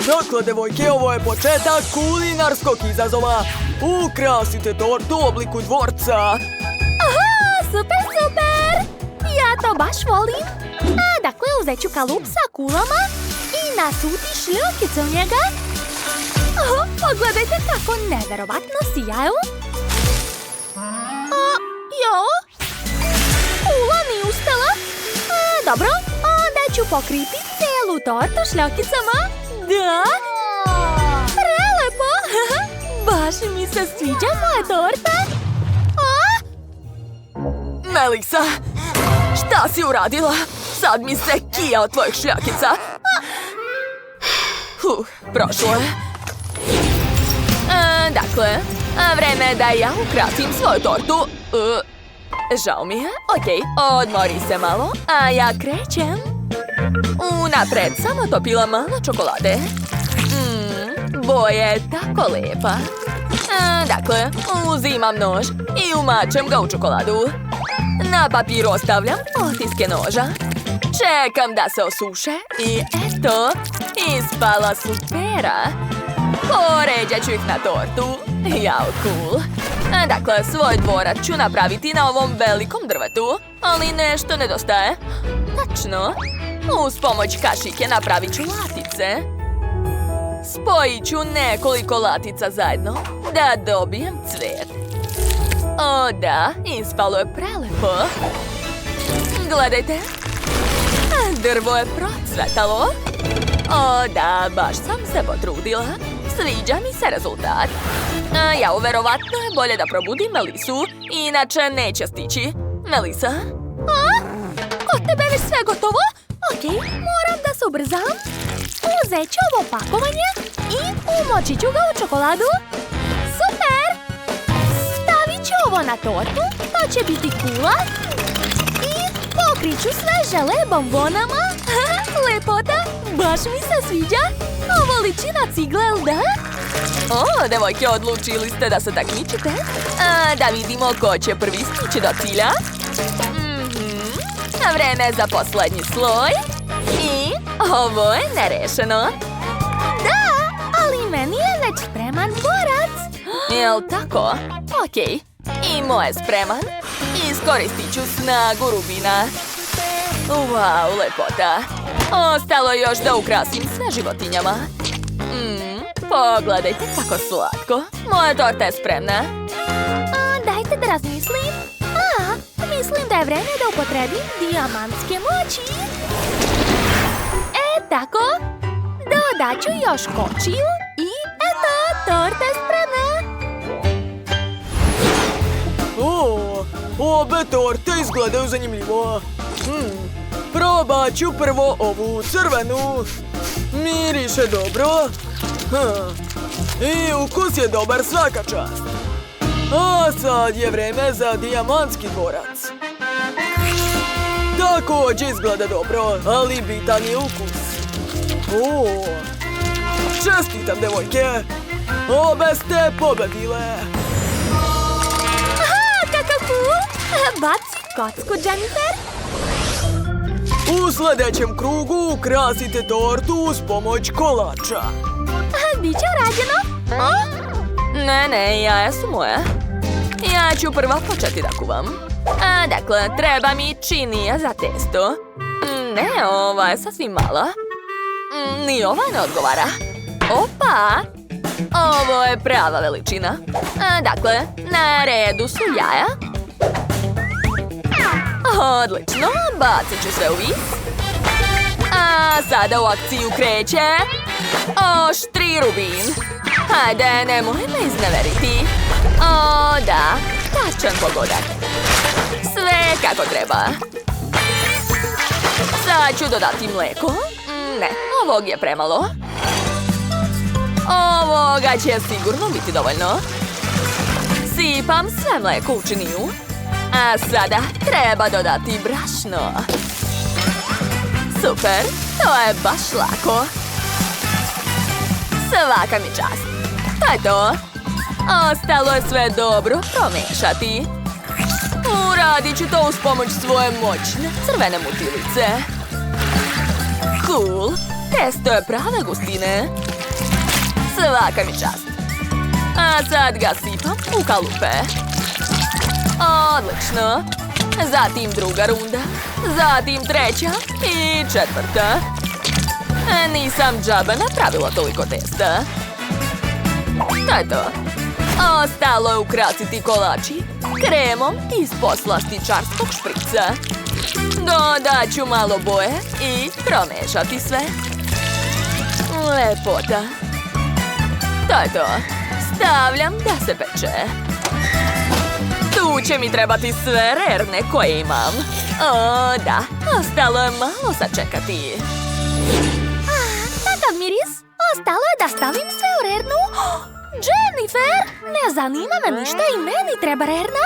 Dakle, devojke, ovo je početak kulinarskog izazova. Ukrasite tortu u obliku dvorca. Aha, super, super! Ja to baš volim. Dakle, uzet ću kalup sa kulama i nasuti šljokice u njega. Pogledajte kako neverovatno sijaju. Jo? Kula nije uspela. Dobro, onda ću pokriti cijelu tortu šljokicama. Da? Prelepo! Baš mi se sviđa moja torta. Melisa, šta si uradila? Sad mi se kija od tvojih šljakica. Prošlo je. Dakle, vreme je da ja ukrasim svoju tortu. Žao mi je. Okej, odmori se malo, a ja krećem. Unapred samo topila malo čokolade. Boja je tako lepa. Dakle, uzimam nož i umačem ga u čokoladu. Na papiru ostavljam otiske noža. Čekam da se osuše i eto, ispala su pera. Poređat ću ih na tortu. Jao, cool. Dakle, svoj dvorac ću napraviti na ovom velikom drvetu, ali nešto nedostaje. Tačno. Uz pomoć kašike napravit ću latice. Spojit ću nekoliko latica zajedno da dobijem cvijet. O da, ispalo je prelepo. Gledajte. Drvo je procvetalo. O da, baš sam se potrudila. Sviđa mi se rezultat. Jao, verovatno je bolje da probudim Melisu, inače neće stići. Melisa? Kod tebe već sve gotovo? Okej, moram da se ubrzam. Uzet ću ovo pakovanje i umočit ću ga u čokoladu. Super! Stavit ću ovo na tortu, to će biti kula. I pokrit ću sve žele bombonama. Lepota, baš mi se sviđa. Ovo liči na cigle, jel da? O, devojke, odlučili ste da se takmičite? Da vidimo ko će prvi stići do cilja. Vreme za poslednji sloj. I ovo je nerešeno. Da, ali meni je već spreman dvorac. Jel tako? Okej. I moj je spreman. Iskoristit ću snagu rubina. Wow, lepota. Ostalo je još da ukrasim sve životinjama. Pogledajte kako slatko. Moja torta je spremna. Dajte da razmislim. Mislim da je vreme da upotrebim dijamantske moći. Tako. Dodat ću još kočiju i eto, torta je spremna. Obe torte izgledaju zanimljivo. Probat ću prvo ovu crvenu. Miriše dobro. I ukus je dobar, svaka čast. A sad je vreme za dijamantski dvorac. Također izgleda dobro, ali bitan je ukus. Čestitam, devojke. Obe ste pobedile. Kakav cool. Baci kocku, Jennifer. U sljedećem krugu ukrasite tortu uz pomoć kolača. Biće rađeno? Ne, jaja su moje. Ja ću prvo početi da kuvam. Dakle, treba mi činija za testo. Ne, ova je sasvim mala. Ni ova ne odgovara. Opa! Ovo je prava veličina. Dakle, na redu su jaja. Odlično, bacit ću sve u vis. A sada u akciju kreće oštri rubin. Hajde, nemoj me izneveriti. O, da, tačan pogodak. Sve kako treba. Sad ću dodati mlijeko. Ne, ovog je premalo. Ovoga će sigurno biti dovoljno. Sipam sve mlijeko u činiju. A sada treba dodati brašno. Super, to je baš lako. Svaka mi čast. To je to. Ostalo je sve dobro promešati. Uradit ću to uz pomoć svoje moćne crvene mutilice. Cool. Testo je prave gustine. Svaka mi čast. A sad ga sipam u kalupe. Odlično. Zatim druga runda. Zatim treća i četvrta. Nisam džaba napravila toliko testa. To je to. Ostalo je ukrasiti kolači kremom iz poslastičarskog šprica. Dodat ću malo boje i promešati sve. Lepota. To je to. Stavljam da se peče. Tu će mi trebati sve rerne koje imam. O, da. Ostalo je malo sačekati. Takav miris. Ostalo je da stavim sve u rernu. Jennifer, ne zanima me ništa i meni treba rerna.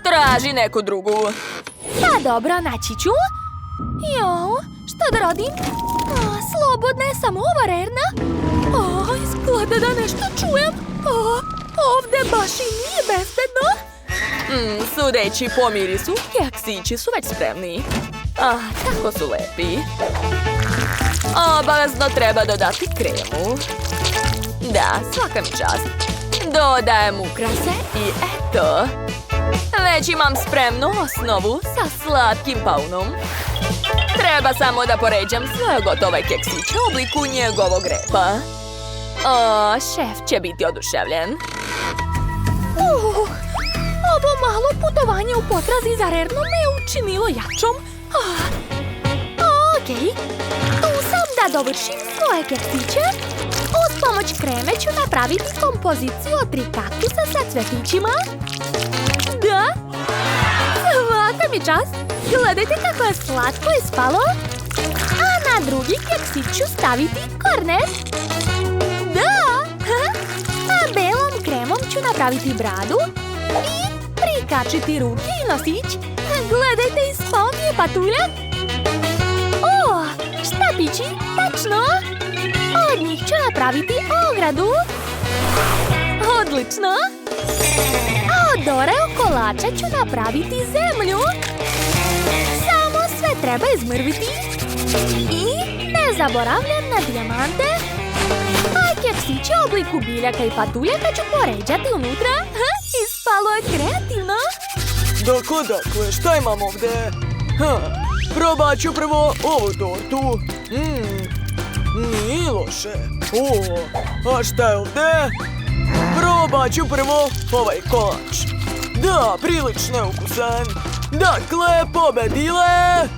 Traži neku drugu. Pa dobro, naći ću. Jo, šta da radim? Slobodna je samo ova rerna. Izgleda da nešto čujem. Ovde baš i nije bezbedno. Sudeći po mirisu, keksići su već spremni. Kako su lepi. Obavezno treba dodati kremu. Da, svaka mi čast. Dodajem ukrase i eto. Već imam spremnu osnovu sa slatkim paunom. Treba samo da poređam sve gotove keksiće u obliku njegovog repa. O, šef će biti oduševljen. Ovo malo putovanje u potrazi za rernom me učinilo jačom. Okej, tu sam da dovršim svoje keksiće. Uz pomoć kreme ću napraviti kompoziciju od 3 kaktusa sa cvetićima. Da, svaka mi čast. Gledajte kako je slatko ispalo. A na drugi keksić ću staviti kornet. Da, a belom kremom ću napraviti bradu i prikačiti ruke i nosić. Gledajte, ispao mi je patuljak. O, štapići, tačno. Od njih ću napraviti ogradu. Odlično. A od oreo kolača ću napraviti zemlju. Samo sve treba izmrviti. I ne zaboravljam na dijamante. A keksiće u obliku biljaka i patuljaka ću poređati unutra. Ispalo je kreativno. Dakle, šta imam ovdje? Probat ću prvo ovu tortu. Nije loše. A šta je ovdje? Probat ću prvo ovaj kolač. Da, prilično je ukusan. Dakle, pobedile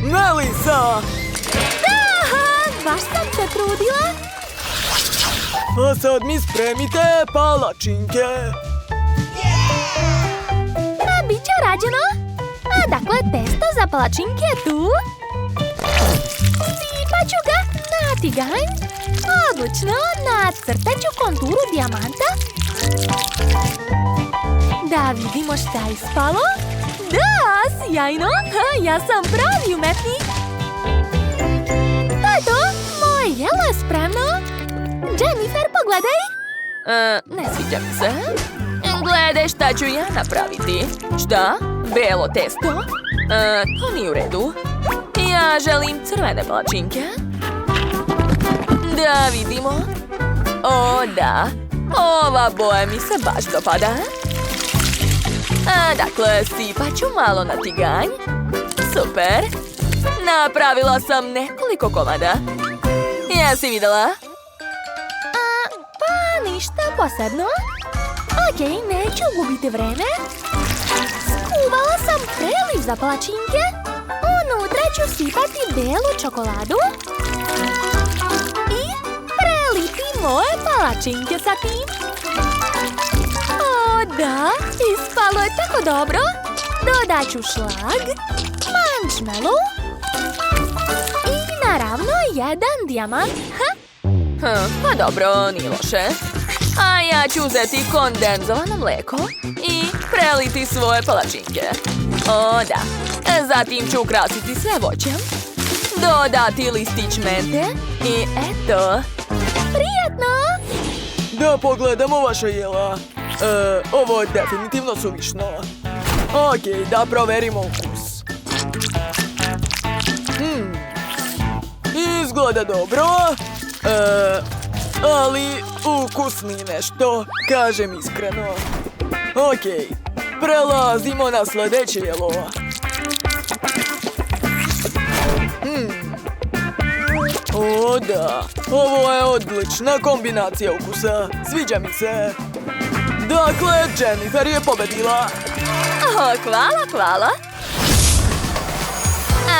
Melisa. Da, baš sam se trudila. A sad mi spremite palačinke. Bit će rađeno. A dakle, testo za palačinke je tu. Sipat ću ga na tiganj. Odlično, nacrtat ću konturu dijamanta. Da vidimo šta je ispalo. Da, sjajno. Ja sam pravi umetnik. To je to. Moje jelo je spremno. Jennifer, pogledaj. Ne sviđa mi se. Gledaj šta ću ja napraviti. Šta? Belo testo? To nije u redu. Ja želim crvene palačinke. Da vidimo. O, da. Ova boja mi se baš dopada. Dakle, sipat ću malo na tiganj. Super. Napravila sam nekoliko komada. Jesi videla? Pa ništa posebno. Okej, neću gubiti vreme. Skuvala sam preliv za palačinke. Unutra ću sipati belu čokoladu. I preliti moje palačinke sa tim. O, da, ispalo je tako dobro. Dodat ću šlag, marshmallow i naravno jedan dijamant. Pa dobro, nije loše. A ja ću uzeti kondenzovano mlijeko i preliti svoje palačinke. O, da. Zatim ću ukrasiti sve voćem, dodati listić mente i eto. Prijetno! Da pogledamo vaša jela. Ovo je definitivno suvišno. Okej, da proverimo ukus. Izgleda dobro. ali ukusni nešto, kažem iskreno. Okej, prelazimo na sljedeće jelo. O da, ovo je odlična kombinacija ukusa, sviđa mi se. Dakle, Jennifer je pobedila. Hvala.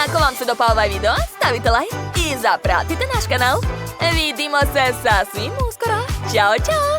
Ako vam se dopao ovaj video, stavite like i zapratite naš kanal. Vidimo se sasvim uskoro. Ćao!